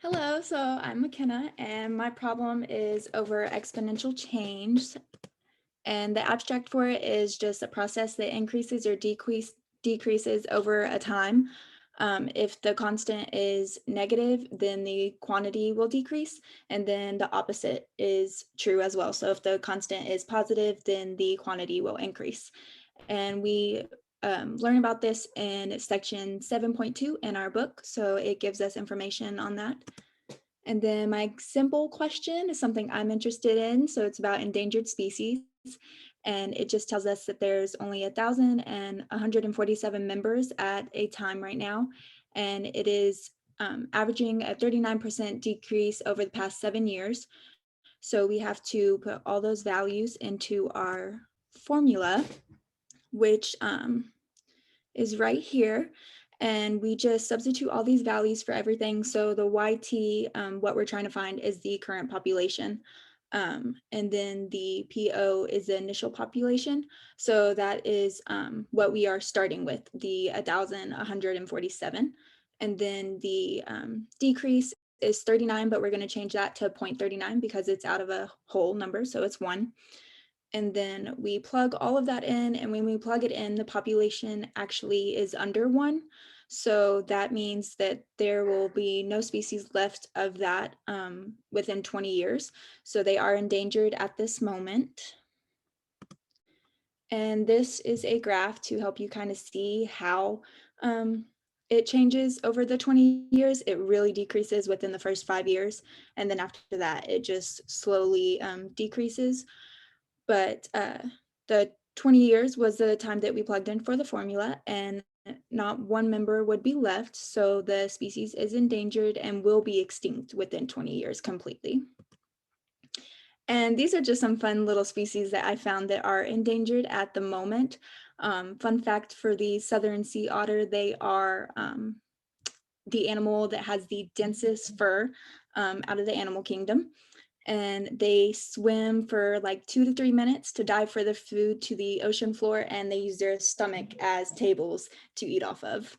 Hello, so I'm McKenna, and my problem is over exponential change. And the abstract for it is just a process that increases or decreases over a time. If the constant is negative, then the quantity will decrease, and then the opposite is true as well. So if the constant is positive, then the quantity will increase. And we learn about this in section 7.2 in our book, so it gives us information on that. And then my simple question is something I'm interested in. So it's about endangered species. And it just tells us that there's only 1,147 members at a time right now. And it is averaging a 39% decrease over the past 7 years. So we have to put all those values into our formula, which is right here. And we just substitute all these values for everything. So the YT, what we're trying to find is the current population. And then the PO is the initial population. So that is what we are starting with, the 1,147. And then the decrease is 39, but we're going to change that to 0.39 because it's out of a whole number. So it's 1. And then we plug all of that in, and when we plug it in, the population actually is under 1. So that means that there will be no species left of that within 20 years. So they are endangered at this moment. And this is a graph to help you kind of see how it changes over the 20 years. It really decreases within the first 5 years. And then after that, it just slowly decreases. But the 20 years was the time that we plugged in for the formula, and not one member would be left. So the species is endangered and will be extinct within 20 years completely. And these are just some fun little species that I found that are endangered at the moment. Fun fact for the southern sea otter, they are the animal that has the densest fur out of the animal kingdom. And they swim for like 2 to 3 minutes to dive for their food to the ocean floor, and they use their stomach as tables to eat off of.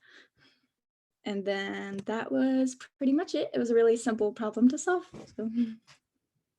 And then that was pretty much it. It was a really simple problem to solve. So.